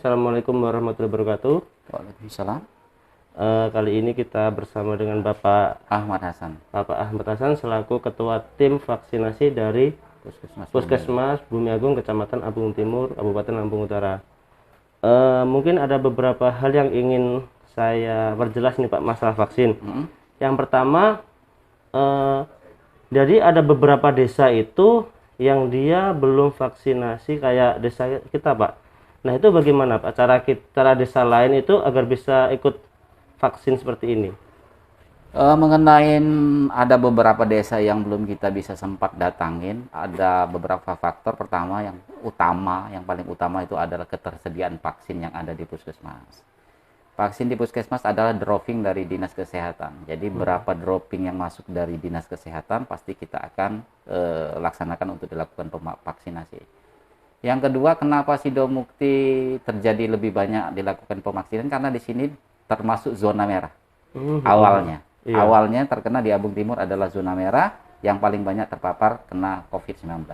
Assalamualaikum warahmatullahi wabarakatuh. Waalaikumsalam. Kali ini kita bersama dengan Bapak Ahmad Hasan. Selaku Ketua Tim Vaksinasi dari Puskesmas Bumi Agung, Kecamatan Ambung Timur, Kabupaten Lampung Utara. Mungkin ada beberapa hal yang ingin saya perjelas nih Pak, masalah vaksin. Yang pertama, jadi ada beberapa desa itu yang dia belum vaksinasi kayak desa kita Pak. Nah itu bagaimana Pak cara desa lain itu agar bisa ikut vaksin seperti ini? Mengenai ada beberapa desa yang belum kita bisa sempat datangin, ada beberapa faktor. Pertama yang paling utama itu adalah ketersediaan vaksin yang ada di puskesmas. Vaksin di puskesmas adalah dropping dari dinas kesehatan. Jadi berapa dropping yang masuk dari dinas kesehatan pasti kita akan laksanakan untuk dilakukan vaksinasi. Yang kedua, kenapa Sidomukti terjadi lebih banyak dilakukan pemaksinan? Karena di sini termasuk zona merah. Awalnya. Iya. Awalnya terkena di Ambung Timur adalah zona merah yang paling banyak terpapar kena COVID-19.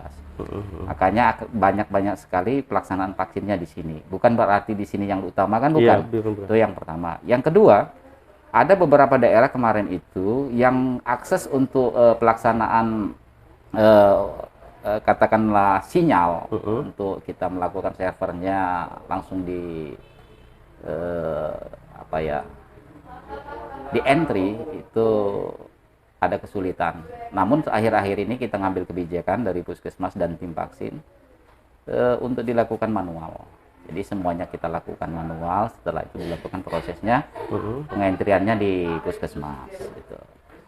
Makanya banyak sekali pelaksanaan vaksinnya di sini. Bukan berarti di sini yang utama kan, bukan. Iya, Itu yang pertama. Yang kedua, ada beberapa daerah kemarin itu yang akses untuk pelaksanaan katakanlah sinyal untuk kita melakukan servernya langsung di di entry itu ada kesulitan. Namun akhir-akhir ini kita ngambil kebijakan dari puskesmas dan tim vaksin untuk dilakukan manual. Jadi semuanya kita lakukan manual, setelah itu dilakukan prosesnya pengentriannya di puskesmas gitu.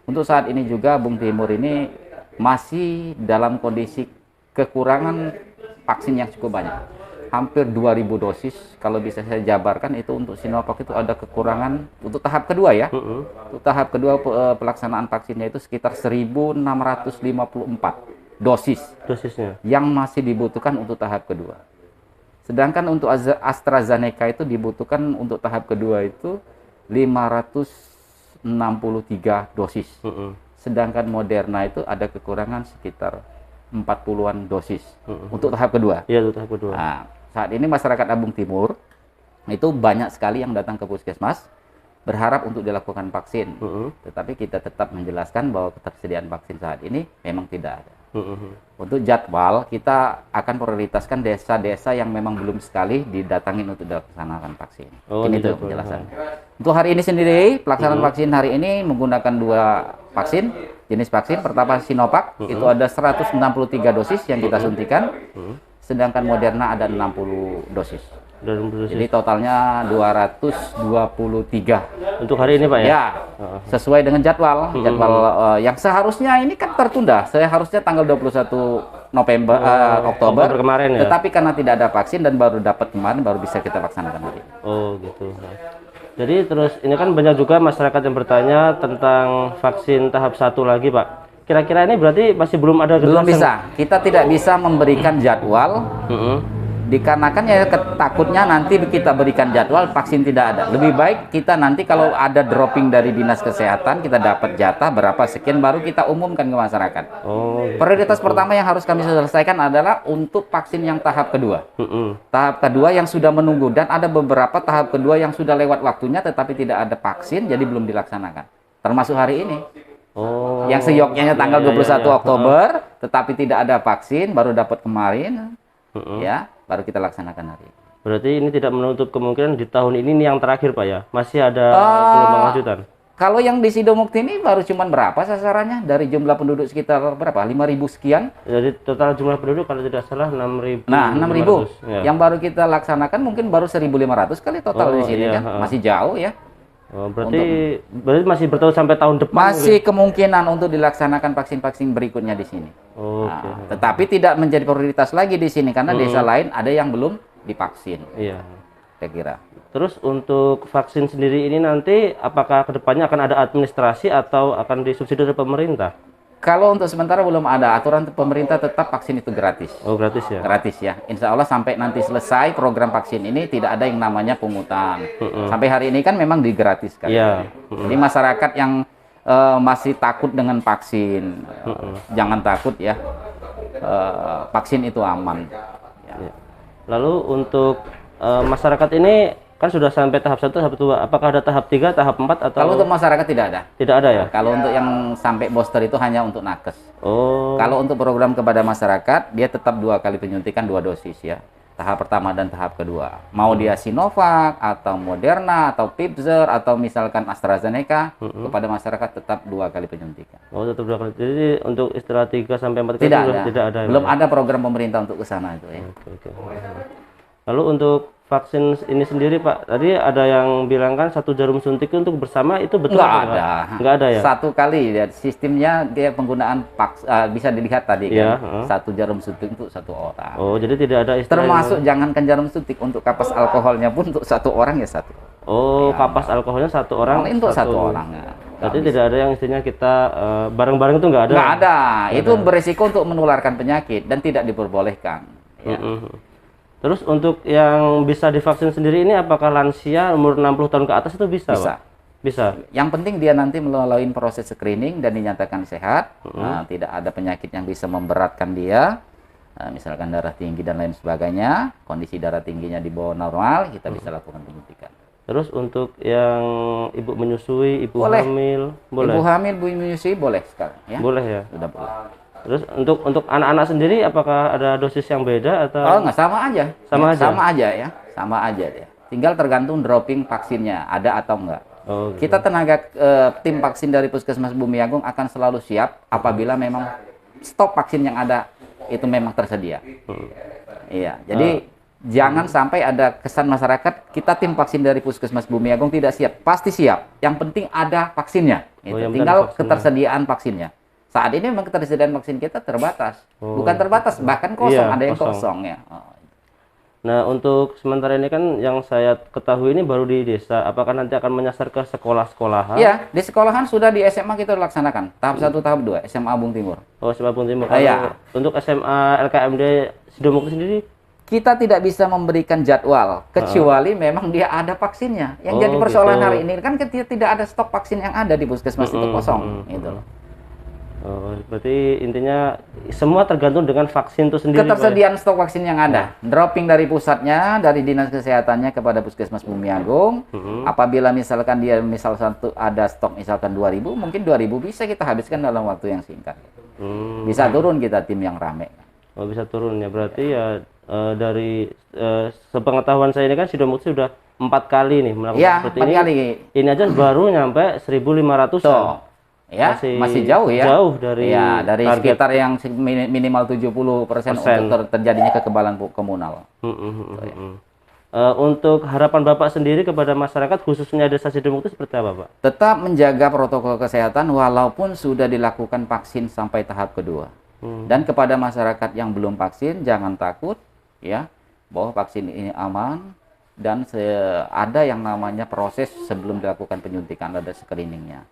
Untuk saat ini juga Bung Timur ini masih dalam kondisi kekurangan vaksin yang cukup banyak. Hampir 2.000 dosis, kalau bisa saya jabarkan itu untuk Sinovac itu ada kekurangan untuk tahap kedua ya. Untuk tahap kedua pelaksanaan vaksinnya itu sekitar 1.654 Dosisnya yang masih dibutuhkan untuk tahap kedua. Sedangkan untuk AstraZeneca itu dibutuhkan untuk tahap kedua itu 563 dosis. Sedangkan Moderna itu ada kekurangan sekitar 40-an dosis untuk tahap kedua. Iya, untuk tahap kedua. Nah, saat ini masyarakat Ambung Timur itu banyak sekali yang datang ke puskesmas berharap untuk dilakukan vaksin. Tetapi kita tetap menjelaskan bahwa ketersediaan vaksin saat ini memang tidak ada. Untuk jadwal, kita akan prioritaskan desa-desa yang memang belum sekali didatangin untuk dilaksanakan vaksin. Ini tuh penjelasan. Untuk hari ini sendiri, pelaksanaan vaksin hari ini menggunakan 2 vaksin, jenis vaksin. Pertama Sinovac, itu ada 163 dosis yang kita suntikan. Sedangkan Moderna ada 60 dosis. Jadi totalnya 223. Untuk hari ini Pak ya? Ya, sesuai dengan jadwal. Yang seharusnya ini kan tertunda. Seharusnya tanggal 21 Oktober kemarin ya? Tetapi karena tidak ada vaksin dan baru dapat kemarin, baru bisa kita laksanakan hari. Oh gitu. Jadi terus ini kan banyak juga masyarakat yang bertanya tentang vaksin tahap 1 lagi Pak. Kira-kira ini berarti masih belum ada Belum bisa. Kita tidak bisa memberikan jadwal. Dikarenakan ya takutnya nanti kita berikan jadwal vaksin tidak ada. Lebih baik kita nanti kalau ada dropping dari dinas kesehatan, kita dapat jatah berapa sekian baru kita umumkan ke masyarakat. Prioritas pertama yang harus kami selesaikan adalah untuk vaksin yang tahap kedua. Tahap kedua yang sudah menunggu, dan ada beberapa tahap kedua yang sudah lewat waktunya tetapi tidak ada vaksin, jadi belum dilaksanakan. Termasuk hari ini. Yang seyogyanya tanggal 21 Oktober tetapi tidak ada vaksin, baru dapat kemarin. Ya, baru kita laksanakan hari ini. Berarti ini tidak menutup kemungkinan di tahun ini yang terakhir Pak ya? Masih ada gelombang lanjutan? Kalau yang di Sidomukti ini baru cuman berapa sasarannya? Dari jumlah penduduk sekitar berapa? 5.000 sekian? Jadi total jumlah penduduk kalau tidak salah 6.000. Nah, 6.000. Ya. Yang baru kita laksanakan mungkin baru 1.500 kali total di sini kan? Masih jauh ya. Berarti masih bertahan sampai tahun depan? Masih kemungkinan untuk dilaksanakan vaksin-vaksin berikutnya di sini. Tetapi tidak menjadi prioritas lagi di sini karena desa lain ada yang belum divaksin. Iya. Saya kira. Terus untuk vaksin sendiri ini nanti apakah kedepannya akan ada administrasi atau akan disubsidi oleh pemerintah? Kalau untuk sementara belum ada aturan pemerintah, tetap vaksin itu gratis. Oh, gratis ya? Gratis ya. Insya Allah sampai nanti selesai program vaksin ini tidak ada yang namanya pungutan. Sampai hari ini kan memang digratiskan. Iya. Jadi masyarakat yang masih takut dengan vaksin, jangan takut ya. Vaksin itu aman. Ya. Lalu untuk masyarakat ini kan sudah sampai tahap 1, tahap 2. Apakah ada tahap 3, tahap 4 atau? Kalau untuk masyarakat tidak ada. Tidak ada ya? Kalau untuk yang sampai booster itu hanya untuk nakes. Oh. Kalau untuk program kepada masyarakat, dia tetap 2 kali penyuntikan 2 dosis ya. Tahap pertama dan tahap kedua. Mau dia Sinovac atau Moderna atau Pfizer atau misalkan AstraZeneca, kepada masyarakat tetap 2 kali penyuntikan. Oh, tetap 2 kali. Jadi untuk istilah 3 sampai 4 kali Tidak itu ada. tidak ada. Belum ada program pemerintah untuk ke sana itu ya. Oke. Lalu untuk vaksin ini sendiri Pak, tadi ada yang bilang kan 1 jarum suntik untuk bersama, itu betul? Nggak ada. Nggak ada ya? 1 kali ya. Sistemnya dia penggunaan bisa dilihat tadi Iya, kan. 1 jarum suntik untuk 1 orang. Oh, jadi tidak ada istilah Termasuk jangankan jarum suntik, untuk kapas alkoholnya pun untuk 1 orang ya 1. Oh, kapas alkoholnya 1 orang. Untuk 1 orang ya. Berarti tidak ada yang istilahnya kita bareng-bareng itu nggak ada? Nggak ada. Itu beresiko untuk menularkan penyakit dan tidak diperbolehkan. Ya. Terus untuk yang bisa divaksin sendiri ini apakah lansia umur 60 tahun ke atas itu bisa? Bisa. Pak? Bisa. Yang penting dia nanti melalui proses screening dan dinyatakan sehat, tidak ada penyakit yang bisa memberatkan dia, misalkan darah tinggi dan lain sebagainya. Kondisi darah tingginya di bawah normal, kita bisa lakukan penyuntikan. Terus untuk yang ibu menyusui, ibu Boleh. hamil, boleh? Ibu hamil, ibu menyusui boleh sekarang ya. Boleh ya? Sudah boleh. Terus untuk anak-anak sendiri apakah ada dosis yang beda atau? Oh, nggak, sama aja. Sama aja? Sama aja ya. Sama aja ya. Tinggal tergantung dropping vaksinnya ada atau enggak. Oh, gitu. Kita tenaga tim vaksin dari Puskesmas Bumiagung akan selalu siap apabila memang stok vaksin yang ada itu memang tersedia. Iya, jadi jangan sampai ada kesan masyarakat kita tim vaksin dari Puskesmas Bumiagung tidak siap. Pasti siap. Yang penting ada vaksinnya. Gitu. yang Tinggal vaksinnya. ketersediaan vaksinnya. Saat ini memang ketersediaan vaksin kita terbatas. Bukan terbatas, bahkan kosong. Iya, ada yang kosong. kosong ya. Nah, untuk sementara ini kan yang saya ketahui ini baru di desa. Apakah nanti akan menyasar ke sekolah-sekolahan? Iya, di sekolahan sudah, di SMA kita laksanakan. Tahap 1, tahap 2, SMA Abung Timur. Oh, SMA Abung Timur. Iya. Untuk SMA LKMD Sidomukti sendiri? Kita tidak bisa memberikan jadwal kecuali memang dia ada vaksinnya. Yang Oh, jadi persoalan gitu. hari ini kan tidak ada stok vaksin yang ada di puskesmas itu kosong, gitu loh. Oh, berarti intinya semua tergantung dengan vaksin itu sendiri. Pak, ya? Ketersediaan stok vaksin yang ada, dropping dari pusatnya, dari dinas kesehatannya kepada Puskesmas Bumiagung. Apabila misalkan dia ada stok misalkan 2.000, mungkin 2.000 bisa kita habiskan dalam waktu yang singkat. Bisa turun kita tim yang rame. Oh, bisa turun ya. Berarti ya dari sepengetahuan saya ini kan Sidomukti sudah 4 kali nih melakukan Iya, seperti 4 ini. kali. Ini aja baru nyampe 1.500. Tuh. Ya, masih jauh ya. Jauh dari dari target. sekitar yang minimal 70% untuk terjadinya kekebalan komunal. Untuk harapan Bapak sendiri kepada masyarakat khususnya desa Sidomukti seperti apa, Pak? Tetap menjaga protokol kesehatan walaupun sudah dilakukan vaksin sampai tahap kedua. Dan kepada masyarakat yang belum vaksin jangan takut ya, bahwa vaksin ini aman dan ada yang namanya proses sebelum dilakukan penyuntikan, ada screeningnya.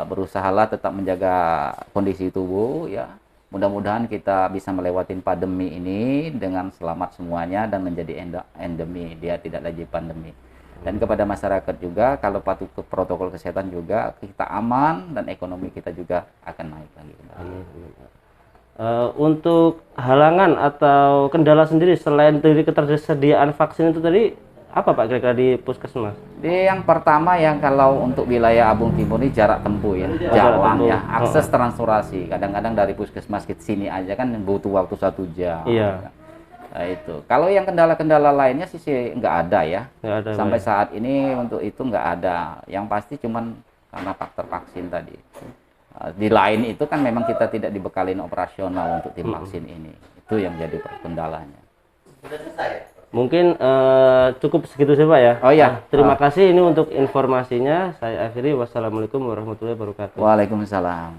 Berusahalah tetap menjaga kondisi tubuh ya. Mudah-mudahan kita bisa melewati pandemi ini dengan selamat semuanya dan menjadi endemi, dia tidak lagi pandemi. Dan kepada masyarakat juga kalau patuh ke protokol kesehatan juga kita aman dan ekonomi kita juga akan naik lagi. Untuk halangan atau kendala sendiri selain dari ketersediaan vaksin itu tadi apa Pak kira-kira di puskesmas? Yang pertama yang kalau untuk wilayah Abung Timur ini jarak tempuh ya, jalan ya, akses transportasi. Kadang-kadang dari puskesmas ke sini aja kan butuh waktu 1 jam. Iya. Nah, itu. Kalau yang kendala-kendala lainnya sih nggak ada ya. Nggak ada, sampai Pak. saat ini untuk itu nggak ada. Yang pasti cuman karena faktor vaksin tadi. Di lain itu kan memang kita tidak dibekalin operasional untuk tim vaksin ini. Itu yang jadi kendalanya. Mungkin cukup segitu sih Pak ya. Oh ya. Terima kasih ini untuk informasinya. Saya akhiri. Wassalamualaikum warahmatullahi wabarakatuh. Waalaikumsalam.